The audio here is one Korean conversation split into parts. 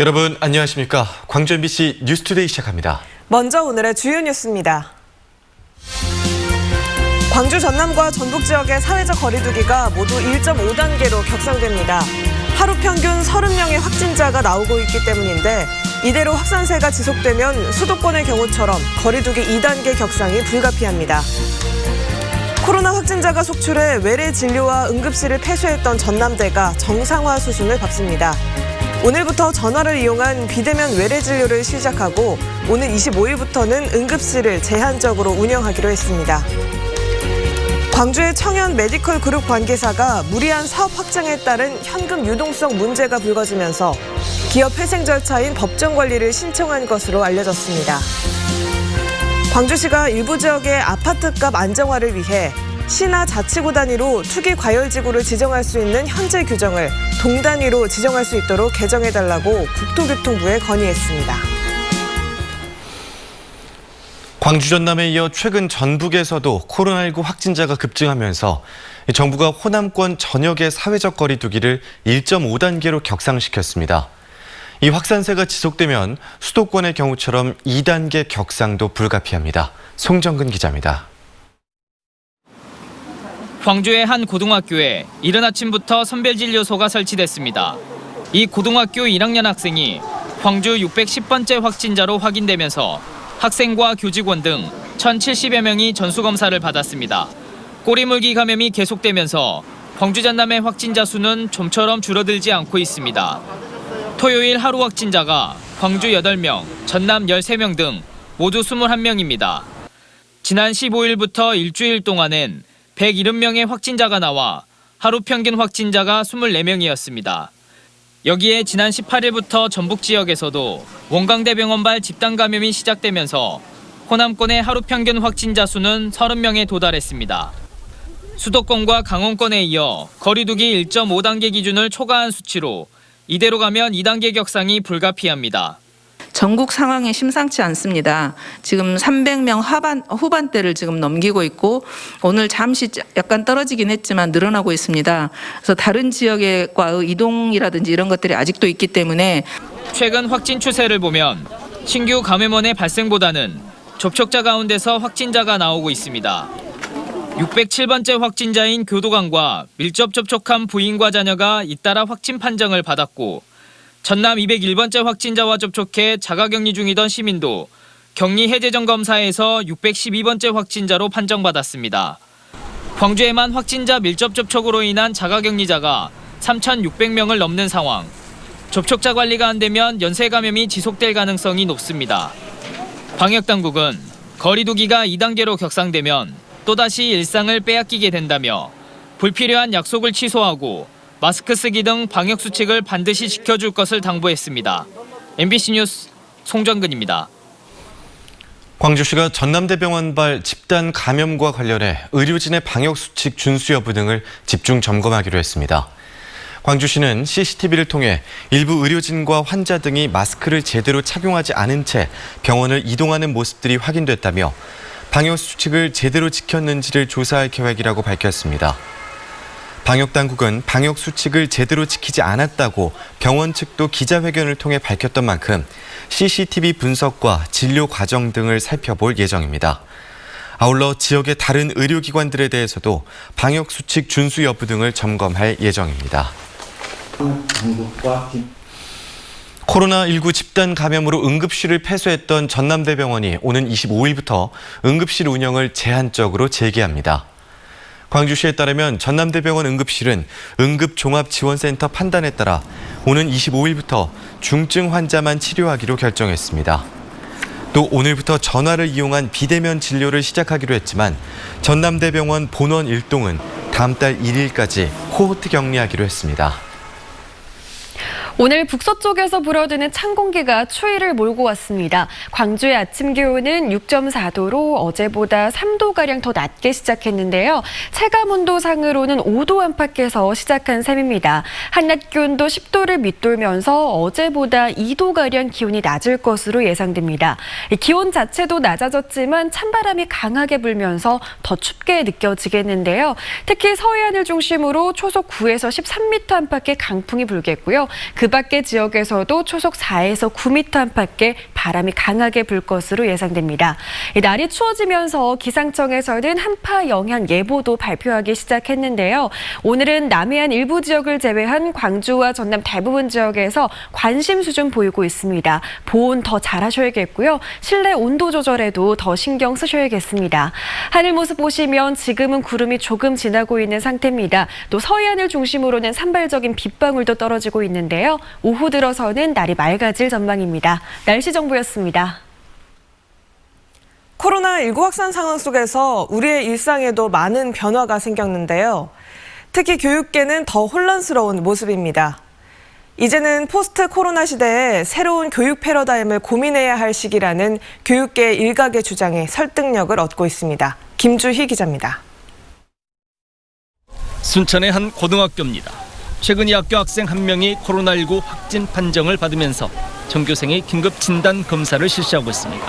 여러분 안녕하십니까? 광주 MBC 뉴스투데이 시작합니다. 먼저 오늘의 주요 뉴스입니다. 광주 전남과 전북 지역의 사회적 거리두기가 모두 1.5단계로 격상됩니다. 하루 평균 30명의 확진자가 나오고 있기 때문인데 이대로 확산세가 지속되면 수도권의 경우처럼 거리두기 2단계 격상이 불가피합니다. 코로나 확진자가 속출해 외래 진료와 응급실을 폐쇄했던 전남대가 정상화 수순을 밟습니다. 오늘부터 전화를 이용한 비대면 외래 진료를 시작하고 오는 25일부터는 응급실을 제한적으로 운영하기로 했습니다. 광주의 청년 메디컬 그룹 관계사가 무리한 사업 확장에 따른 현금 유동성 문제가 불거지면서 기업 회생 절차인 법정 관리를 신청한 것으로 알려졌습니다. 광주시가 일부 지역의 아파트값 안정화를 위해 시나 자치구 단위로 투기 과열지구를 지정할 수 있는 현재 규정을 동 단위로 지정할 수 있도록 개정해달라고 국토교통부에 건의했습니다. 광주 전남에 이어 최근 전북에서도 코로나19 확진자가 급증하면서 정부가 호남권 전역의 사회적 거리두기를 1.5단계로 격상시켰습니다. 이 확산세가 지속되면 수도권의 경우처럼 2단계 격상도 불가피합니다. 송정근 기자입니다. 광주의 한 고등학교에 이른 아침부터 선별진료소가 설치됐습니다. 이 고등학교 1학년 학생이 광주 610번째 확진자로 확인되면서 학생과 교직원 등 1,070여 명이 전수검사를 받았습니다. 꼬리물기 감염이 계속되면서 광주 전남의 확진자 수는 좀처럼 줄어들지 않고 있습니다. 토요일 하루 확진자가 광주 8명, 전남 13명 등 모두 21명입니다. 지난 15일부터 일주일 동안엔 170명의 확진자가 나와 하루 평균 확진자가 24명이었습니다. 여기에 지난 18일부터 전북 지역에서도 원광대병원발 집단 감염이 시작되면서 호남권의 하루 평균 확진자 수는 30명에 도달했습니다. 수도권과 강원권에 이어 거리두기 1.5단계 기준을 초과한 수치로 이대로 가면 2단계 격상이 불가피합니다. 전국 상황이 심상치 않습니다. 지금 300명 후반대를 지금 넘기고 있고 오늘 잠시 약간 떨어지긴 했지만 늘어나고 있습니다. 그래서 다른 지역과의 이동이라든지 이런 것들이 아직도 있기 때문에 최근 확진 추세를 보면 신규 감염원의 발생보다는 접촉자 가운데서 확진자가 나오고 있습니다. 607번째 확진자인 교도관과 밀접 접촉한 부인과 자녀가 잇따라 확진 판정을 받았고 전남 201번째 확진자와 접촉해 자가격리 중이던 시민도 격리 해제전 검사에서 612번째 확진자로 판정받았습니다. 광주에만 확진자 밀접 접촉으로 인한 자가격리자가 3,600명을 넘는 상황. 접촉자 관리가 안 되면 연쇄 감염이 지속될 가능성이 높습니다. 방역당국은 거리두기가 2단계로 격상되면 또다시 일상을 빼앗기게 된다며 불필요한 약속을 취소하고 마스크 쓰기 등 방역 수칙을 반드시 지켜줄 것을 당부했습니다. MBC 뉴스 송정근입니다. 광주시가 전남대병원발 집단 감염과 관련해 의료진의 방역 수칙 준수 여부 등을 집중 점검하기로 했습니다. 광주시는 CCTV를 통해 일부 의료진과 환자 등이 마스크를 제대로 착용하지 않은 채 병원을 이동하는 모습들이 확인됐다며 방역 수칙을 제대로 지켰는지를 조사할 계획이라고 밝혔습니다. 방역당국은 방역 수칙을 제대로 지키지 않았다고 병원 측도 기자회견을 통해 밝혔던 만큼 CCTV 분석과 진료 과정 등을 살펴볼 예정입니다. 아울러 지역의 다른 의료기관들에 대해서도 방역 수칙 준수 여부 등을 점검할 예정입니다. 코로나19 집단 감염으로 응급실을 폐쇄했던 전남대병원이 오는 25일부터 응급실 운영을 제한적으로 재개합니다. 광주시에 따르면 전남대병원 응급실은 응급종합지원센터 판단에 따라 오는 25일부터 중증 환자만 치료하기로 결정했습니다. 또 오늘부터 전화를 이용한 비대면 진료를 시작하기로 했지만 전남대병원 본원 1동은 다음 달 1일까지 코호트 격리하기로 했습니다. 오늘 북서쪽에서 불어드는 찬 공기가 추위를 몰고 왔습니다. 광주의 아침 기온은 6.4도로 어제보다 3도가량 더 낮게 시작했는데요. 체감온도상으로는 5도 안팎에서 시작한 셈입니다. 한낮 기온도 10도를 밑돌면서 어제보다 2도가량 기온이 낮을 것으로 예상됩니다. 기온 자체도 낮아졌지만 찬바람이 강하게 불면서 더 춥게 느껴지겠는데요. 특히 서해안을 중심으로 초속 9에서 13m 안팎의 강풍이 불겠고요. 그 그 밖의 지역에서도 초속 4에서 9m 안팎의 바람이 강하게 불 것으로 예상됩니다. 날이 추워지면서 기상청에서는 한파 영향 예보도 발표하기 시작했는데요. 오늘은 남해안 일부 지역을 제외한 광주와 전남 대부분 지역에서 관심 수준 보이고 있습니다. 보온 더 잘하셔야겠고요. 실내 온도 조절에도 더 신경 쓰셔야겠습니다. 하늘 모습 보시면 지금은 구름이 조금 지나고 있는 상태입니다. 또 서해안을 중심으로는 산발적인 빗방울도 떨어지고 있는데요. 오후 들어서는 날이 맑아질 전망입니다. 날씨 정보였습니다. 코로나19 확산 상황 속에서 우리의 일상에도 많은 변화가 생겼는데요. 특히 교육계는 더 혼란스러운 모습입니다. 이제는 포스트 코로나 시대에 새로운 교육 패러다임을 고민해야 할 시기라는 교육계 일각의 주장이 설득력을 얻고 있습니다. 김주희 기자입니다. 순천의 한 고등학교입니다. 최근 이 학교 학생 한 명이 코로나19 확진 판정을 받으면서 전교생이 긴급 진단 검사를 실시하고 있습니다.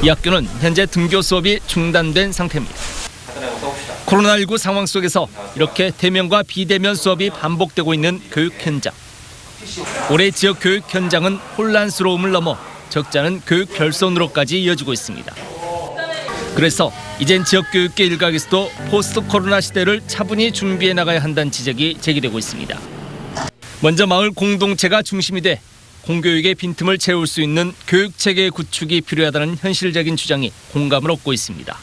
이 학교는 현재 등교 수업이 중단된 상태입니다. 코로나19 상황 속에서 이렇게 대면과 비대면 수업이 반복되고 있는 교육 현장. 올해 지역 교육 현장은 혼란스러움을 넘어 적지 않은 교육 결손으로까지 이어지고 있습니다. 그래서 이젠 지역교육계 일각에서도 포스트 코로나 시대를 차분히 준비해 나가야 한다는 지적이 제기되고 있습니다. 먼저 마을 공동체가 중심이 돼 공교육의 빈틈을 채울 수 있는 교육체계 구축이 필요하다는 현실적인 주장이 공감을 얻고 있습니다.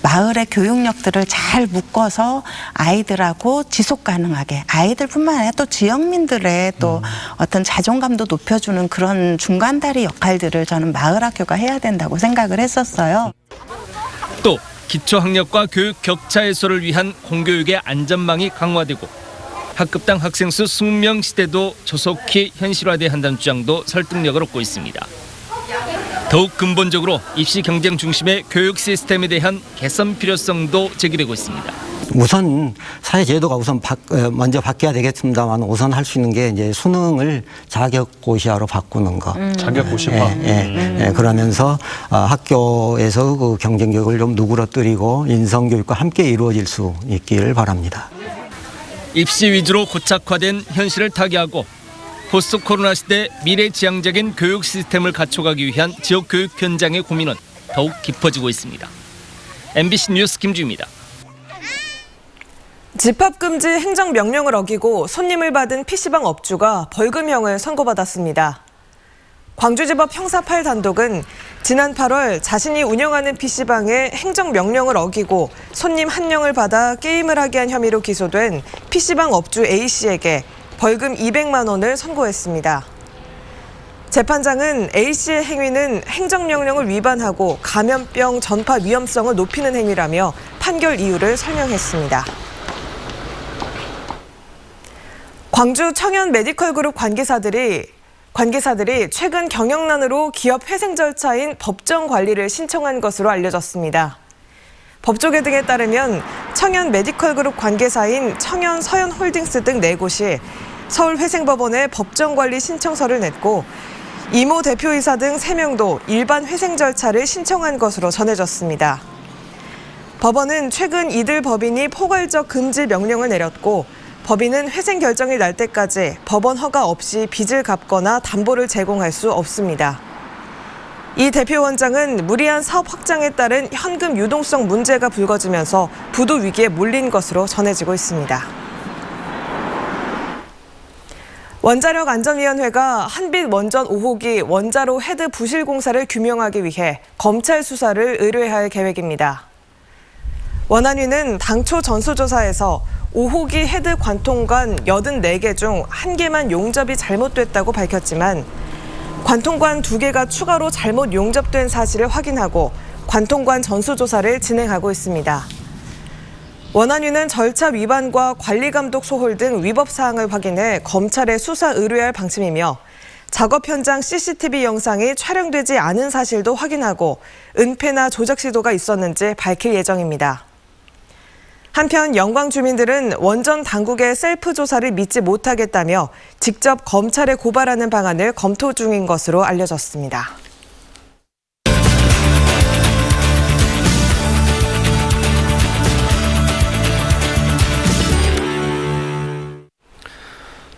마을의 교육력들을 잘 묶어서 아이들하고 지속 가능하게 아이들뿐만 아니라 또 지역민들의 또 어떤 자존감도 높여주는 그런 중간다리 역할들을 저는 마을학교가 해야 된다고 생각을 했었어요. 또 기초학력과 교육 격차 해소를 위한 공교육의 안전망이 강화되고 학급당 학생 수 20명 시대도 조속히 현실화돼야 한다는 주장도 설득력을 얻고 있습니다. 더욱 근본적으로 입시 경쟁 중심의 교육 시스템에 대한 개선 필요성도 제기되고 있습니다. 우선 사회 제도가 우선 먼저 바뀌어야 되겠습니다만 우선 할 수 있는 게 이제 수능을 자격고시화로 바꾸는 거. 자격고시화. 그러면서 학교에서 그 경쟁 교육을 좀 누그러뜨리고 인성 교육과 함께 이루어질 수 있기를 바랍니다. 입시 위주로 고착화된 현실을 타개하고 포스트 코로나 시대 미래지향적인 교육 시스템을 갖춰가기 위한 지역 교육 현장의 고민은 더욱 깊어지고 있습니다. MBC 뉴스 김주입니다. 집합금지 행정명령을 어기고 손님을 받은 PC방 업주가 벌금형을 선고받았습니다. 광주지법 형사 8단독은 지난 8월 자신이 운영하는 PC방에 행정명령을 어기고 손님 1명을 받아 게임을 하게 한 혐의로 기소된 PC방 업주 A씨에게 벌금 200만 원을 선고했습니다. 재판장은 A씨의 행위는 행정명령을 위반하고 감염병 전파 위험성을 높이는 행위라며 판결 이유를 설명했습니다. 광주 청년 메디컬 그룹 관계사들이 최근 경영난으로 기업 회생 절차인 법정 관리를 신청한 것으로 알려졌습니다. 법조계 등에 따르면 청년 메디컬 그룹 관계사인 청년 서현홀딩스 등 4곳이 서울회생법원에 법정 관리 신청서를 냈고 이모 대표이사 등 3명도 일반 회생 절차를 신청한 것으로 전해졌습니다. 법원은 최근 이들 법인이 포괄적 금지 명령을 내렸고 법인은 회생 결정이 날 때까지 법원 허가 없이 빚을 갚거나 담보를 제공할 수 없습니다. 이 대표 원장은 무리한 사업 확장에 따른 현금 유동성 문제가 불거지면서 부도 위기에 몰린 것으로 전해지고 있습니다. 원자력안전위원회가 한빛원전 5호기 원자로 헤드 부실 공사를 규명하기 위해 검찰 수사를 의뢰할 계획입니다. 원안위는 당초 전수조사에서 5호기 헤드 관통관 84개 중 1개만 용접이 잘못됐다고 밝혔지만 관통관 2개가 추가로 잘못 용접된 사실을 확인하고 관통관 전수조사를 진행하고 있습니다. 원안위는 절차 위반과 관리감독 소홀 등 위법 사항을 확인해 검찰에 수사 의뢰할 방침이며 작업 현장 CCTV 영상이 촬영되지 않은 사실도 확인하고 은폐나 조작 시도가 있었는지 밝힐 예정입니다. 한편 영광 주민들은 원전 당국의 셀프 조사를 믿지 못하겠다며 직접 검찰에 고발하는 방안을 검토 중인 것으로 알려졌습니다.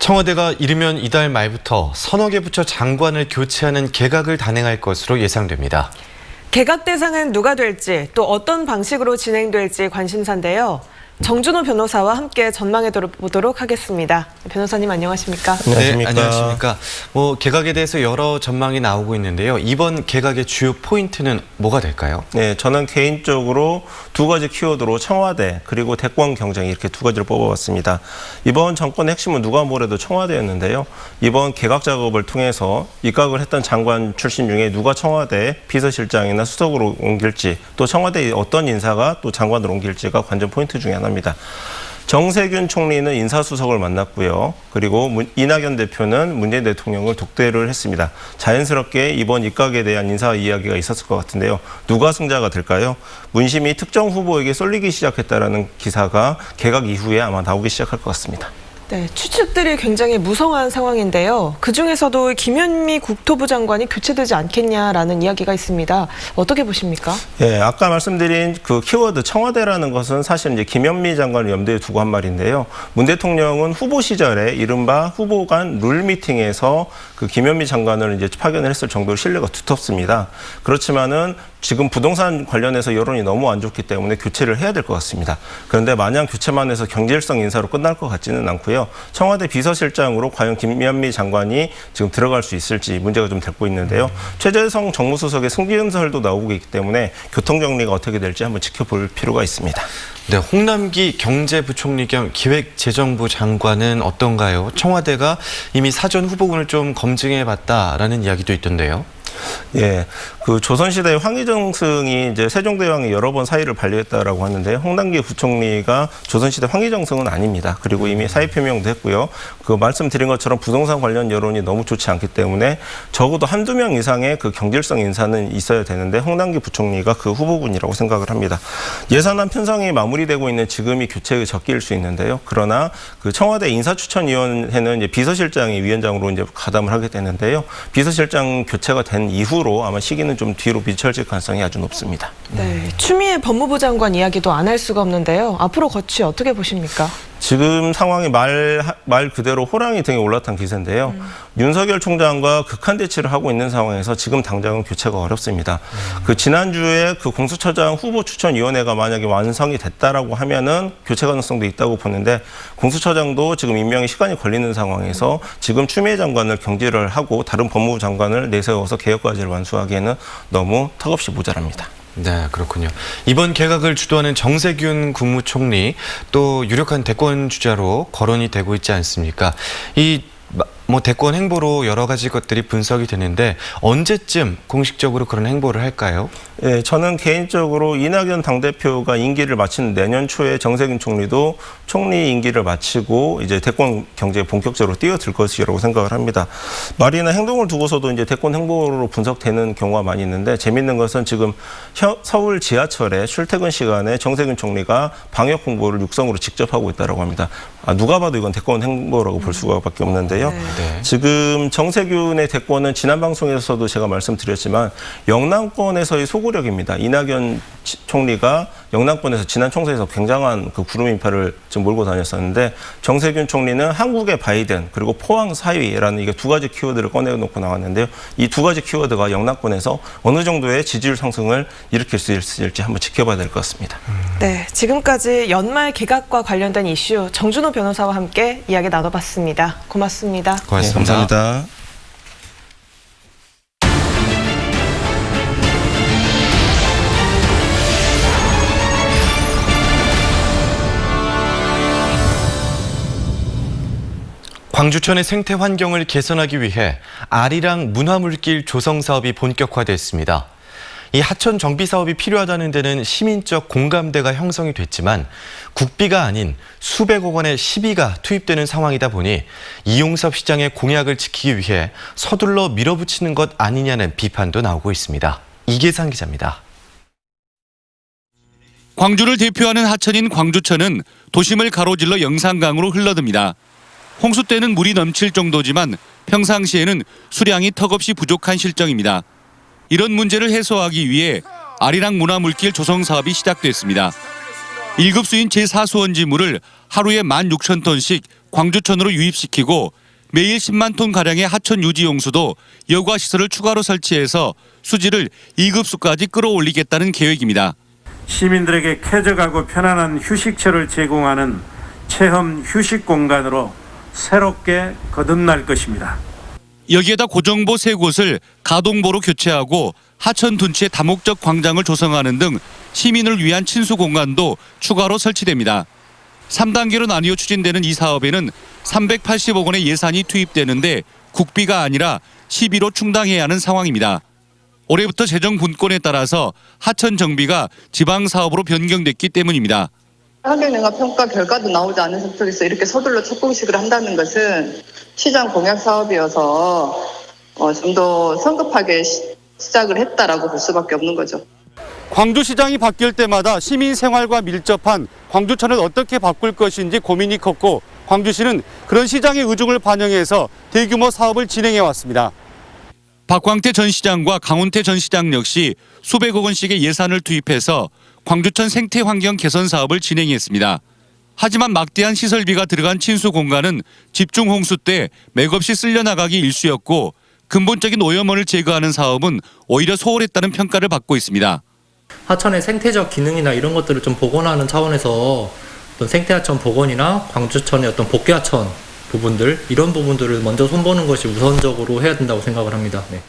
청와대가 이르면 이달 말부터 서너 개 부처 장관을 교체하는 개각을 단행할 것으로 예상됩니다. 개각 대상은 누가 될지 또 어떤 방식으로 진행될지 관심사인데요. 정준호 변호사와 함께 전망해 보도록 하겠습니다. 변호사님 안녕하십니까? 네, 안녕하십니까. 개각에 대해서 여러 전망이 나오고 있는데요. 이번 개각의 주요 포인트는 뭐가 될까요? 네, 저는 개인적으로 두 가지 키워드로 청와대 그리고 대권 경쟁 이렇게 두 가지를 뽑아봤습니다. 이번 정권의 핵심은 누가 뭐래도 청와대였는데요. 이번 개각 작업을 통해서 입각을 했던 장관 출신 중에 누가 청와대 비서실장이나 수석으로 옮길지 또 청와대에 어떤 인사가 또 장관으로 옮길지가 관전 포인트 중에 하나입니다. 정세균 총리는 인사수석을 만났고요. 그리고 이낙연 대표는 문재인 대통령을 독대를 했습니다. 자연스럽게 이번 입각에 대한 인사 이야기가 있었을 것 같은데요. 누가 승자가 될까요? 문심이 특정 후보에게 쏠리기 시작했다라는 기사가 개각 이후에 아마 나오기 시작할 것 같습니다. 네, 추측들이 굉장히 무성한 상황인데요. 그중에서도 김현미 국토부 장관이 교체되지 않겠냐라는 이야기가 있습니다. 어떻게 보십니까? 예, 아까 말씀드린 그 키워드 청와대라는 것은 사실 이제 김현미 장관을 염두에 두고 한 말인데요. 문 대통령은 후보 시절에 이른바 후보 간 룰 미팅에서 그 김현미 장관을 이제 파견을 했을 정도로 신뢰가 두텁습니다. 그렇지만은 지금 부동산 관련해서 여론이 너무 안 좋기 때문에 교체를 해야 될 것 같습니다. 그런데 마냥 교체만 해서 경질성 인사로 끝날 것 같지는 않고요. 청와대 비서실장으로 과연 김현미 장관이 지금 들어갈 수 있을지 문제가 좀 되고 있는데요. 최재성 정무수석의 승진설도 나오고 있기 때문에 교통정리가 어떻게 될지 한번 지켜볼 필요가 있습니다. 네, 홍남기 경제부총리 겸 기획재정부 장관은 어떤가요? 청와대가 이미 사전 후보군을 좀 검증해봤다라는 이야기도 있던데요. 예, 그 조선시대 황희정승이 이제 세종대왕이 여러 번 사의를 반려했다라고 하는데 홍남기 부총리가 조선시대 황희정승은 아닙니다. 그리고 이미 사의 표명도 했고요. 그 말씀드린 것처럼 부동산 관련 여론이 너무 좋지 않기 때문에 적어도 한두 명 이상의 그 경질성 인사는 있어야 되는데 홍남기 부총리가 그 후보군이라고 생각을 합니다. 예산안 편성이 마무리되고 있는 지금이 교체의 적기일 수 있는데요. 그러나 그 청와대 인사추천위원회는 이제 비서실장이 위원장으로 이제 가담을 하게 되는데요. 비서실장 교체가 된 이후로 아마 시기는 좀 뒤로 미쳐질 가능성이 아주 높습니다. 네, 추미애 법무부 장관 이야기도 안 할 수가 없는데요. 앞으로 거취 어떻게 보십니까? 지금 상황이 말 그대로 호랑이 등에 올라탄 기세인데요. 윤석열 총장과 극한 대치를 하고 있는 상황에서 지금 당장은 교체가 어렵습니다. 그 지난주에 그 공수처장 후보 추천위원회가 만약에 완성이 됐다라고 하면은 교체 가능성도 있다고 보는데 공수처장도 지금 임명에 시간이 걸리는 상황에서 지금 추미애 장관을 경질을 하고 다른 법무부 장관을 내세워서 개혁과제를 완수하기에는 너무 턱없이 모자랍니다. 네, 그렇군요. 이번 개각을 주도하는 정세균 국무총리 또 유력한 대권 주자로 거론이 되고 있지 않습니까? 이 대권 행보로 여러 가지 것들이 분석이 되는데 언제쯤 공식적으로 그런 행보를 할까요? 예, 저는 개인적으로 이낙연 당대표가 임기를 마치는 내년 초에 정세균 총리도 총리 임기를 마치고 이제 대권 경제에 본격적으로 뛰어들 것이라고 생각을 합니다. 말이나 행동을 두고서도 이제 대권 행보로 분석되는 경우가 많이 있는데 재밌는 것은 지금 서울 지하철에 출퇴근 시간에 정세균 총리가 방역 홍보를 육성으로 직접 하고 있다고 합니다. 누가 봐도 이건 대권 행보라고 볼 수밖에 없는데요. 네. 지금 정세균의 대권은 지난 방송에서도 제가 말씀드렸지만 영남권에서의 소구력입니다. 이낙연 총리가 영남권에서 지난 총선에서 굉장한 그 구름 인파를 좀 몰고 다녔었는데 정세균 총리는 한국의 바이든 그리고 포항 사위라는 이게 두 가지 키워드를 꺼내놓고 나왔는데요. 이 두 가지 키워드가 영남권에서 어느 정도의 지지율 상승을 일으킬 수 있을지 한번 지켜봐야 될 것 같습니다. 네, 지금까지 연말 개각과 관련된 이슈 정준호 변호사와 함께 이야기 나눠봤습니다. 고맙습니다. 고맙습니다. 네, 감사합니다. 광주천의 생태 환경을 개선하기 위해 아리랑 문화물길 조성 사업이 본격화됐습니다. 이 하천 정비 사업이 필요하다는 데는 시민적 공감대가 형성이 됐지만 국비가 아닌 수백억 원의 시비가 투입되는 상황이다 보니 이용섭 시장의 공약을 지키기 위해 서둘러 밀어붙이는 것 아니냐는 비판도 나오고 있습니다. 이계상 기자입니다. 광주를 대표하는 하천인 광주천은 도심을 가로질러 영산강으로 흘러듭니다. 홍수 때는 물이 넘칠 정도지만 평상시에는 수량이 턱없이 부족한 실정입니다. 이런 문제를 해소하기 위해 아리랑 문화물길 조성 사업이 시작됐습니다. 1급수인 제4수원지물을 하루에 16,000톤씩 광주천으로 유입시키고 매일 10만 톤 가량의 하천 유지 용수도 여과 시설을 추가로 설치해서 수질을 2급수까지 끌어올리겠다는 계획입니다. 시민들에게 쾌적하고 편안한 휴식처를 제공하는 체험 휴식 공간으로 새롭게 거듭날 것입니다. 여기에다 고정보 3곳을 가동보로 교체하고 하천 둔치의 다목적 광장을 조성하는 등 시민을 위한 친수 공간도 추가로 설치됩니다. 3단계로 나뉘어 추진되는 이 사업에는 380억 원의 예산이 투입되는데 국비가 아니라 시비로 충당해야 하는 상황입니다. 올해부터 재정 분권에 따라서 하천 정비가 지방 사업으로 변경됐기 때문입니다. 환경영향 평가 결과도 나오지 않은 상태에서 이렇게 서둘러 착공식을 한다는 것은 시장 공약 사업이어서 좀 더 성급하게 시작을 했다라고 볼 수밖에 없는 거죠. 광주시장이 바뀔 때마다 시민 생활과 밀접한 광주천을 어떻게 바꿀 것인지 고민이 컸고 광주시는 그런 시장의 의중을 반영해서 대규모 사업을 진행해 왔습니다. 박광태 전 시장과 강훈태 전 시장 역시 수백억 원씩의 예산을 투입해서 광주천 생태 환경 개선 사업을 진행했습니다. 하지만 막대한 시설비가 들어간 친수 공간은 집중 홍수 때 맥없이 쓸려나가기 일쑤였고 근본적인 오염원을 제거하는 사업은 오히려 소홀했다는 평가를 받고 있습니다. 하천의 생태적 기능이나 이런 것들을 좀 복원하는 차원에서 어떤 생태하천 복원이나 광주천의 어떤 복개하천 부분들 이런 부분들을 먼저 손보는 것이 우선적으로 해야 된다고 생각을 합니다. 네.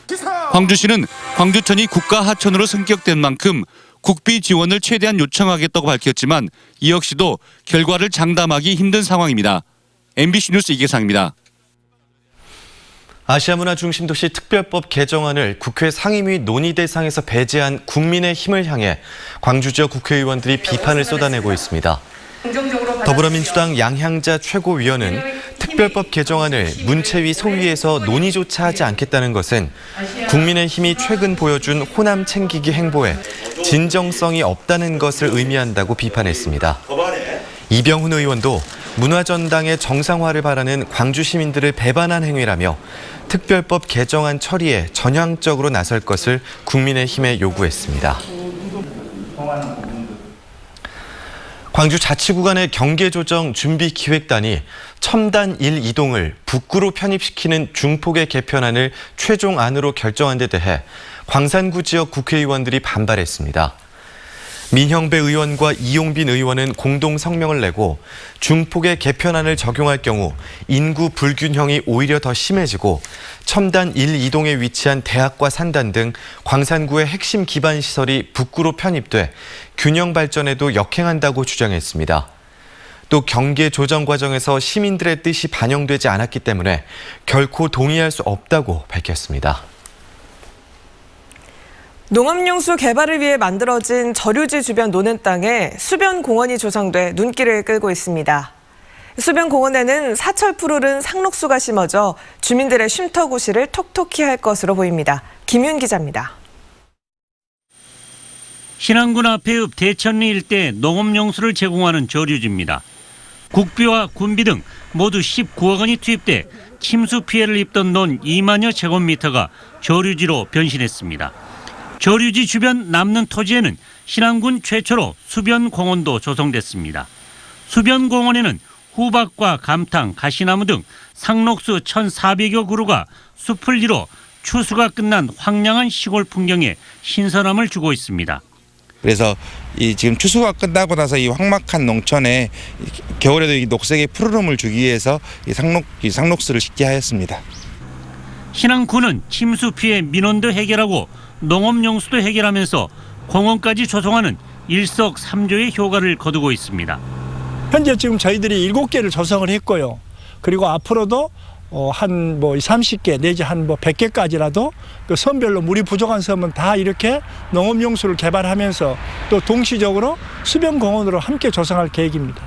광주시는 광주천이 국가하천으로 승격된 만큼 국비 지원을 최대한 요청하겠다고 밝혔지만 이 역시도 결과를 장담하기 힘든 상황입니다. MBC 뉴스 이계상입니다. 아시아문화중심도시 특별법 개정안을 국회 상임위 논의 대상에서 배제한 국민의힘을 향해 광주 지역 국회의원들이 비판을 쏟아내고 있습니다. 더불어민주당 양향자 최고위원은 특별법 개정안을 문체위 소위에서 논의조차 하지 않겠다는 것은 국민의힘이 최근 보여준 호남 챙기기 행보에 진정성이 없다는 것을 의미한다고 비판했습니다. 이병훈 의원도 문화전당의 정상화를 바라는 광주 시민들을 배반한 행위라며 특별법 개정안 처리에 전향적으로 나설 것을 국민의힘에 요구했습니다. 광주 자치구간의 경계조정 준비기획단이 첨단 1이동을 북구로 편입시키는 중폭의 개편안을 최종안으로 결정한 데 대해 광산구 지역 국회의원들이 반발했습니다. 민형배 의원과 이용빈 의원은 공동 성명을 내고 중폭의 개편안을 적용할 경우 인구 불균형이 오히려 더 심해지고 첨단 1이동에 위치한 대학과 산단 등 광산구의 핵심 기반 시설이 북구로 편입돼 균형 발전에도 역행한다고 주장했습니다. 또 경계 조정 과정에서 시민들의 뜻이 반영되지 않았기 때문에 결코 동의할 수 없다고 밝혔습니다. 농업용수 개발을 위해 만들어진 저류지 주변 노는 땅에 수변공원이 조성돼 눈길을 끌고 있습니다. 수변공원에는 사철 푸르른 상록수가 심어져 주민들의 쉼터구실을 톡톡히 할 것으로 보입니다. 김윤 기자입니다. 신안군 앞에읍 대천리 일대 농업용수를 제공하는 저류지입니다. 국비와 군비 등 모두 19억 원이 투입돼 침수 피해를 입던 논 2만여 제곱미터가 저류지로 변신했습니다. 저류지 주변 남는 토지에는 신안군 최초로 수변공원도 조성됐습니다. 수변공원에는 후박과 감탕, 가시나무 등 상록수 1,400여 그루가 숲을 이뤄 추수가 끝난 황량한 시골 풍경에 신선함을 주고 있습니다. 그래서 이 지금 추수가 끝나고 나서 이 황막한 농촌에 겨울에도 이 녹색의 푸르름을 주기 위해서 이 상록수를 짓게 하였습니다. 신안군은 침수 피해 민원도 해결하고 농업용수도 해결하면서 공원까지 조성하는 일석삼조의 효과를 거두고 있습니다. 현재 지금 저희들이 7개를 조성을 했고요. 그리고 앞으로도 한 30개 내지 한 100개까지라도 그 섬별로 물이 부족한 섬은 다 이렇게 농업용수를 개발하면서 또 동시적으로 수변공원으로 함께 조성할 계획입니다.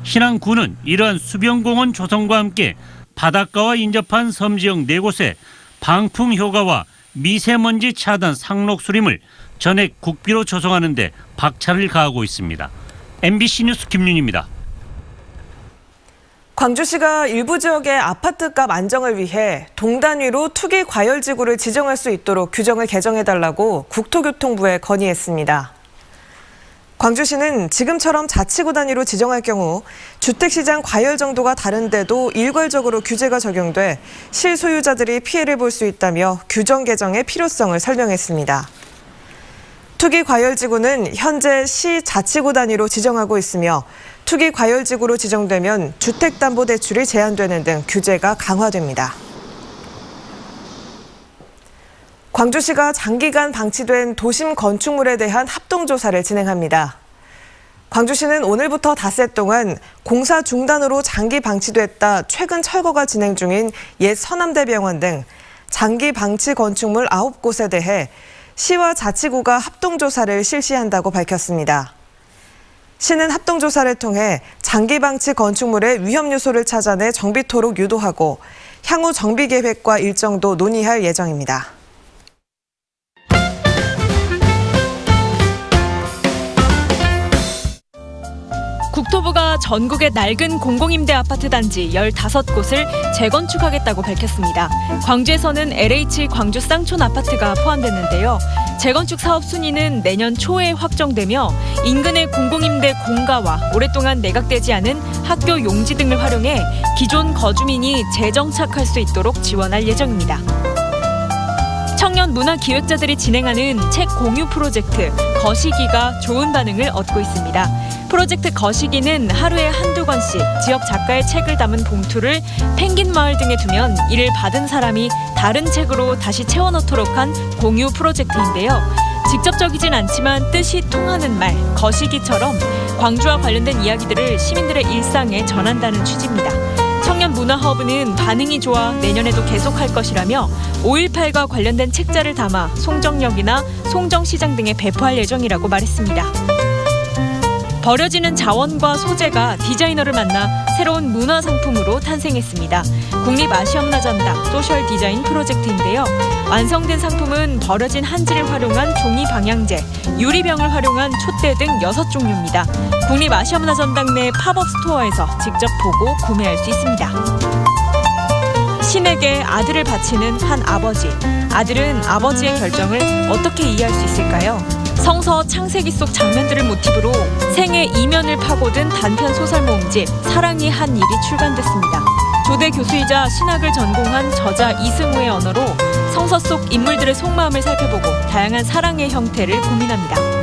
신안군은 이러한 수변공원 조성과 함께 바닷가와 인접한 섬 지역 4곳에 방풍 효과와 미세먼지 차단 상록수림을 전액 국비로 조성하는 데 박차를 가하고 있습니다. MBC 뉴스 김윤입니다. 광주시가 일부 지역의 아파트값 안정을 위해 동단위로 투기 과열지구를 지정할 수 있도록 규정을 개정해달라고 국토교통부에 건의했습니다. 광주시는 지금처럼 자치구 단위로 지정할 경우 주택시장 과열 정도가 다른데도 일괄적으로 규제가 적용돼 실소유자들이 피해를 볼 수 있다며 규정 개정의 필요성을 설명했습니다. 투기 과열지구는 현재 시 자치구 단위로 지정하고 있으며 투기 과열지구로 지정되면 주택담보대출이 제한되는 등 규제가 강화됩니다. 광주시가 장기간 방치된 도심 건축물에 대한 합동조사를 진행합니다. 광주시는 오늘부터 닷새 동안 공사 중단으로 장기 방치됐다 최근 철거가 진행 중인 옛 서남대병원 등 장기 방치 건축물 9곳에 대해 시와 자치구가 합동조사를 실시한다고 밝혔습니다. 시는 합동조사를 통해 장기 방치 건축물의 위험 요소를 찾아내 정비토록 유도하고 향후 정비 계획과 일정도 논의할 예정입니다. 국토부가 전국의 낡은 공공임대 아파트 단지 15곳을 재건축하겠다고 밝혔습니다. 광주에서는 LH 광주 쌍촌 아파트가 포함됐는데요. 재건축 사업 순위는 내년 초에 확정되며 인근의 공공임대 공가와 오랫동안 매각되지 않은 학교 용지 등을 활용해 기존 거주민이 재정착할 수 있도록 지원할 예정입니다. 청년 문화 기획자들이 진행하는 책 공유 프로젝트 거시기가 좋은 반응을 얻고 있습니다. 프로젝트 거시기는 하루에 한두 권씩 지역 작가의 책을 담은 봉투를 펭귄 마을 등에 두면 이를 받은 사람이 다른 책으로 다시 채워넣도록 한 공유 프로젝트인데요. 직접적이진 않지만 뜻이 통하는 말, 거시기처럼 광주와 관련된 이야기들을 시민들의 일상에 전한다는 취지입니다. 청년 문화허브는 반응이 좋아 내년에도 계속할 것이라며 5.18과 관련된 책자를 담아 송정역이나 송정시장 등에 배포할 예정이라고 말했습니다. 버려지는 자원과 소재가 디자이너를 만나 새로운 문화상품으로 탄생했습니다. 국립아시아문화전당 소셜 디자인 프로젝트인데요. 완성된 상품은 버려진 한지를 활용한 종이 방향제, 유리병을 활용한 촛대 등 6종류입니다. 국립아시아문화전당 내 팝업 스토어에서 직접 보고 구매할 수 있습니다. 신에게 아들을 바치는 한 아버지. 아들은 아버지의 결정을 어떻게 이해할 수 있을까요? 성서 창세기 속 장면들을 모티브로 생애 이면을 파고든 단편 소설 모음집 사랑이 한 일이 출간됐습니다. 조대 교수이자 신학을 전공한 저자 이승우의 언어로 성서 속 인물들의 속마음을 살펴보고 다양한 사랑의 형태를 고민합니다.